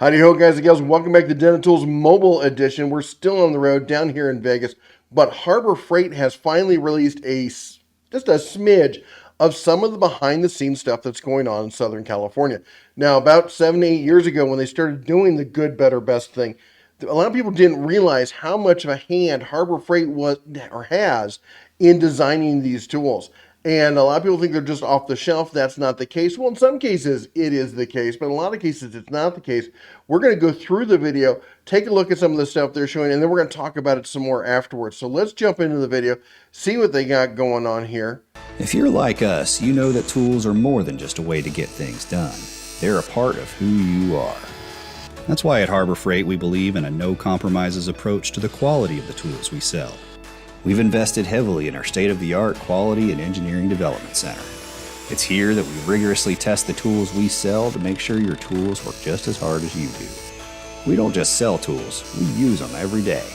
Howdy ho, guys and gals. Welcome back to Dental Tools Mobile Edition. We're still on the road down here in Vegas, but Harbor Freight has finally released just a smidge of some of the behind the scenes stuff that's going on in Southern California. Now, about 7 to 8 years ago, when they started doing the good, better, best thing, a lot of people didn't realize how much of a hand Harbor Freight was or has in designing these tools. And a lot of people think they're just off the shelf. That's not the case. Well, in some cases, it is the case, but in a lot of cases, it's not the case. We're going to go through the video, take a look at some of the stuff they're showing, and then we're going to talk about it some more afterwards. So let's jump into the video, see what they got going on here. If you're like us, you know that tools are more than just a way to get things done. They're a part of who you are. That's why at Harbor Freight we believe in a no-compromises approach to the quality of the tools we sell. We've invested heavily in our state-of-the-art Quality and Engineering Development Center. It's here that we rigorously test the tools we sell to make sure your tools work just as hard as you do. We don't just sell tools, we use them every day.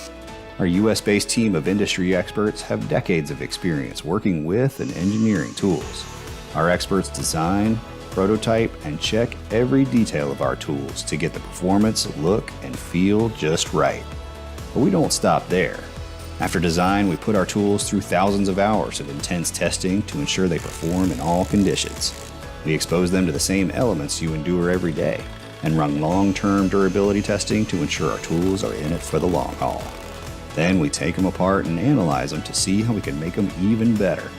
Our US-based team of industry experts have decades of experience working with and engineering tools. Our experts design, prototype, and check every detail of our tools to get the performance, look, and feel just right. But we don't stop there. After design, we put our tools through thousands of hours of intense testing to ensure they perform in all conditions. We expose them to the same elements you endure every day, and run long-term durability testing to ensure our tools are in it for the long haul. Then we take them apart and analyze them to see how we can make them even better.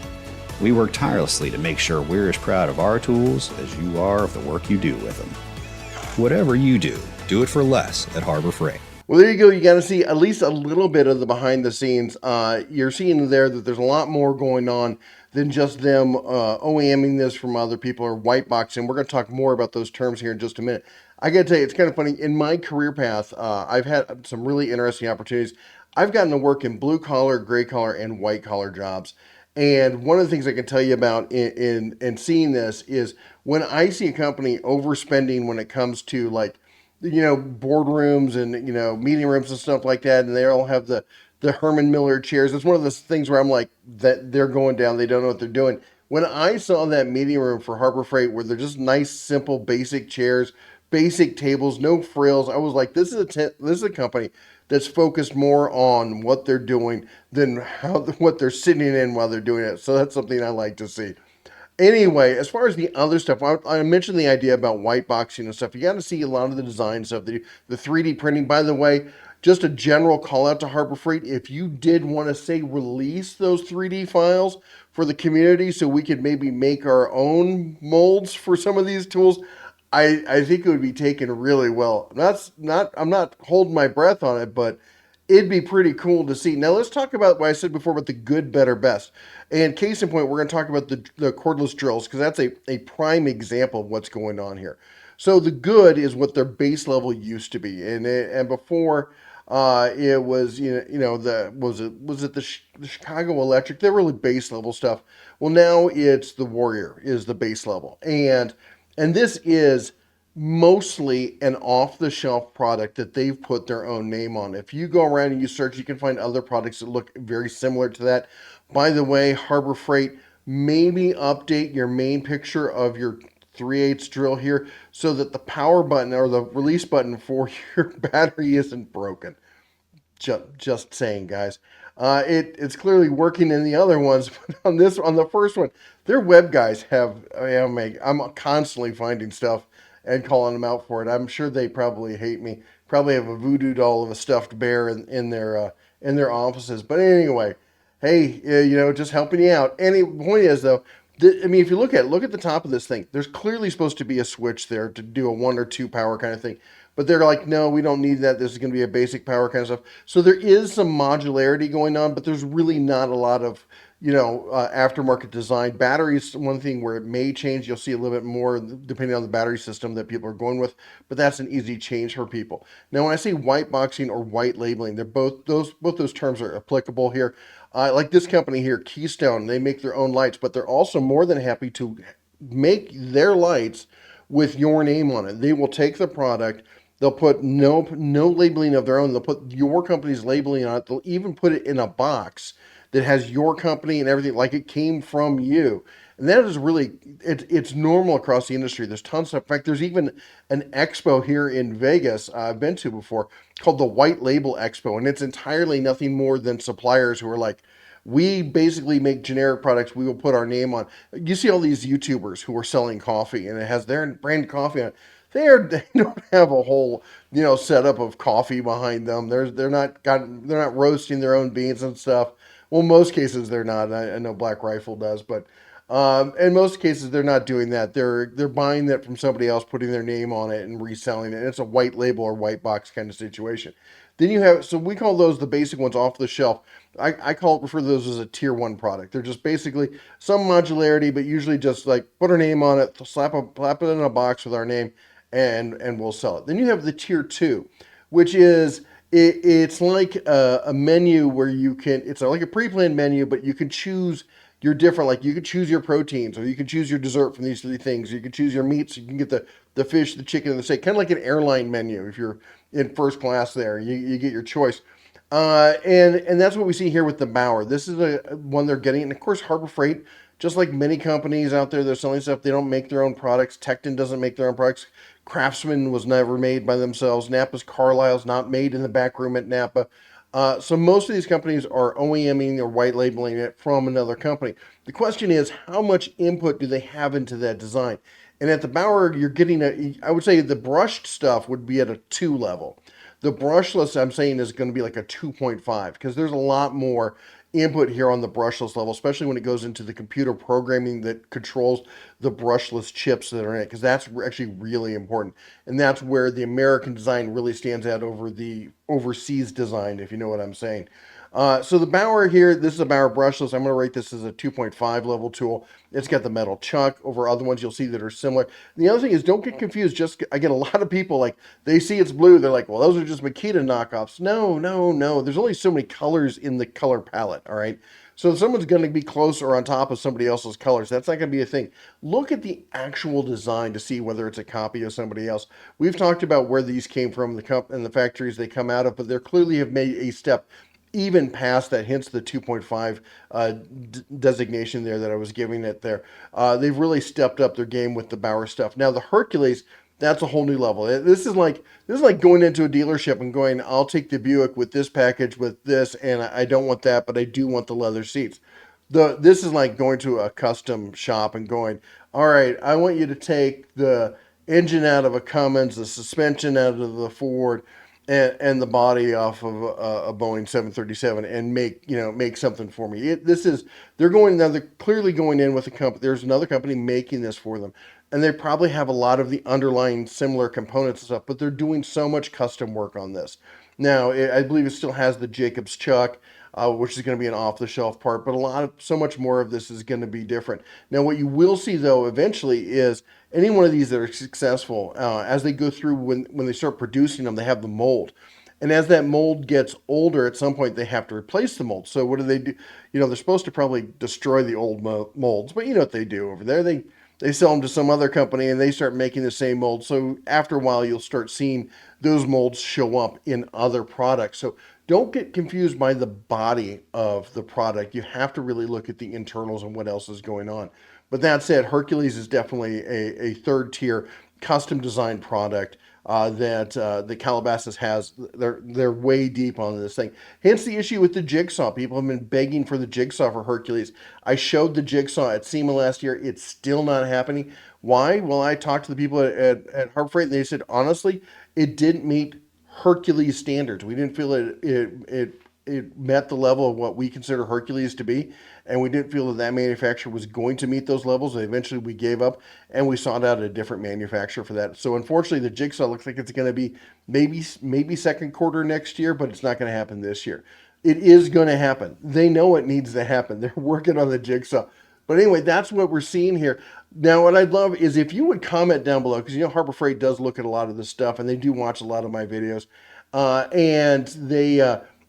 We work tirelessly to make sure we're as proud of our tools as you are of the work you do with them. Whatever you do it for less at Harbor Freight. Well, there you go. You got to see at least a little bit of the behind the scenes. You're seeing there that there's a lot more going on than just them OEMing this from other people or white boxing. We're going to talk more about those terms here in just a minute. I got to tell you, it's kind of funny. In my career path, I've had some really interesting opportunities. I've gotten to work in blue collar, gray collar, and white collar jobs. And one of the things I can tell you about in seeing this is when I see a company overspending when it comes to boardrooms and meeting rooms and stuff like that, and they all have the Herman Miller chairs. It's one of those things where I'm like, that they're going down, they don't know what they're doing. When I saw that meeting room for Harbor Freight where they're just nice, simple, basic chairs, basic tables, no frills, I was like, this is a company that's focused more on what they're doing than what they're sitting in while they're doing it. So that's something I like to see. Anyway, as far as the other stuff, I mentioned the idea about white boxing and stuff. You got to see a lot of the design stuff, the 3D printing. By the way, just a general call out to Harbor Freight. If you did want to say release those 3D files for the community so we could maybe make our own molds for some of these tools, I think it would be taken really well. I'm not holding my breath on it, but it'd be pretty cool to see. Now let's talk about what I said before about the good, better, best. And case in point, we're going to talk about the cordless drills because that's a prime example of what's going on here. So the good is what their base level used to be, and before it was the Chicago Electric. They're really base level stuff. Well, now it's the Warrior is the base level, and this is mostly an off-the-shelf product that they've put their own name on. If you go around and you search, you can find other products that look very similar to that. By the way, Harbor Freight, maybe update your main picture of your 3/8 drill here so that the power button or the release button for your battery isn't broken. Just saying, guys. It's clearly working in the other ones, but on the first one, their web guys I'm constantly finding stuff and calling them out for it. I'm sure they probably hate me. Probably have a voodoo doll of a stuffed bear in their offices. But anyway, hey, just helping you out. Any point is though, if you look at the top of this thing, there's clearly supposed to be a switch there to do a 1 or 2 power kind of thing. But they're like, no, we don't need that. This is going to be a basic power kind of stuff. So there is some modularity going on, but there's really not a lot of, aftermarket design. Batteries, one thing where it may change. You'll see a little bit more depending on the battery system that people are going with, but that's an easy change for people. Now, when I say white boxing or white labeling, they're both those terms are applicable here. Like this company here, Keystone, they make their own lights, but they're also more than happy to make their lights with your name on it. They will take the product. They'll put no labeling of their own. They'll put your company's labeling on it. They'll even put it in a box that has your company and everything, like it came from you. And that is really it's normal across the industry. There's tons of stuff. In fact, there's even an expo here in Vegas I've been to before called the White Label Expo, and it's entirely nothing more than suppliers who are like, we basically make generic products. We will put our name on. You see all these YouTubers who are selling coffee, and it has their brand coffee on it. They don't have a whole setup of coffee behind them. They're not roasting their own beans and stuff. Well, most cases they're not. I know Black Rifle does, but in most cases they're not doing that. They're buying that from somebody else, putting their name on it and reselling it. And it's a white label or white box kind of situation. Then you have, so we call those the basic ones off the shelf. I refer to those as a tier one product. They're just basically some modularity, but usually just like put our name on it, slap it in a box with our name, and we'll sell it. Then you have the tier two, which is it's like a menu where you can, it's like a pre-planned menu, but you can choose your different, like you can choose your proteins, or you can choose your dessert from these three things. You can choose your meats. You can get the fish, the chicken, and the steak, kind of like an airline menu. If you're in first class there, you get your choice. And that's what we see here with the Bauer. This is one they're getting. And of course, Harbor Freight, just like many companies out there, they're selling stuff. They don't make their own products. Tecton doesn't make their own products. Craftsman was never made by themselves. Napa's Carlisle's not made in the back room at Napa. So most of these companies are OEMing or white labeling it from another company. The question is, how much input do they have into that design? And at the Bauer, you're getting I would say the brushed stuff would be at a 2 level. The brushless, I'm saying, is going to be like a 2.5 because there's a lot more input here on the brushless level, especially when it goes into the computer programming that controls the brushless chips that are in it, because that's actually really important. And that's where the American design really stands out over the overseas design, if you know what I'm saying. So the Bauer here, this is a Bauer brushless. I'm going to rate this as a 2.5 level tool. It's got the metal chuck over other ones you'll see that are similar. And the other thing is, don't get confused. I get a lot of people like, they see it's blue. They're like, well, those are just Makita knockoffs. No, no, no. There's only so many colors in the color palette. All right. So if someone's going to be close or on top of somebody else's colors, that's not going to be a thing. Look at the actual design to see whether it's a copy of somebody else. We've talked about where these came from, and the factories they come out of, but they clearly have made a step even past that, hence the 2.5 designation there that I was giving it there. They've really stepped up their game with the Bauer stuff. Now the Hercules, that's a whole new level. This is like going into a dealership and going, I'll take the Buick with this package with this, and I don't want that, but I do want the leather seats. This is like going to a custom shop and going, all right, I want you to take the engine out of a Cummins, the suspension out of the Ford, and the body off of a Boeing 737 and make something for me. They're clearly going in with a company. There's another company making this for them, and they probably have a lot of the underlying similar components and stuff, but they're doing so much custom work on this. Now, I believe it still has the Jacobs chuck, which is going to be an off-the-shelf part, but so much more of this is going to be different. Now, what you will see though eventually is any one of these that are successful, as they go through, when they start producing them, they have the mold. And as that mold gets older, at some point they have to replace the mold. So what do they do? They're supposed to probably destroy the old molds, but you know what they do over there? They sell them to some other company and they start making the same mold. So after a while, you'll start seeing those molds show up in other products. So don't get confused by the body of the product. You have to really look at the internals and what else is going on. But that said, Hercules is definitely a third tier custom designed product that the Calabasas has. They're way deep on this thing. Hence the issue with the jigsaw. People have been begging for the jigsaw for Hercules. I showed the jigsaw at SEMA last year. It's still not happening. Why? Well, I talked to the people at Harbor Freight, and they said, honestly, it didn't meet Hercules standards. We didn't feel it met the level of what we consider Hercules to be, and we didn't feel that manufacturer was going to meet those levels. And eventually we gave up and we sought out a different manufacturer for that. So unfortunately, the jigsaw looks like it's going to be maybe second quarter next year, but it's not going to happen this year. It is going to happen. They know it needs to happen. They're working on the jigsaw. But anyway, that's what we're seeing here. Now, what I'd love is if you would comment down below, because Harbor Freight does look at a lot of this stuff, and they do watch a lot of my videos, and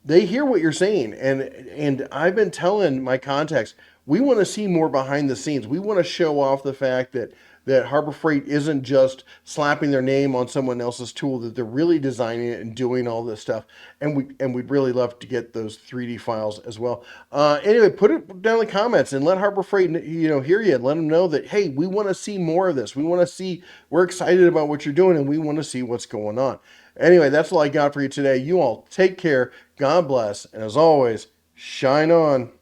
they hear what you're saying, and I've been telling my contacts, we want to see more behind the scenes. We want to show off the fact that that Harbor Freight isn't just slapping their name on someone else's tool, that they're really designing it and doing all this stuff. And we'd really love to get those 3D files as well. Anyway, put it down in the comments and let Harbor Freight hear you and let them know that, hey, we want to see more of this. We're excited about what you're doing and we want to see what's going on. Anyway, that's all I got for you today. You all take care. God bless. And as always, shine on.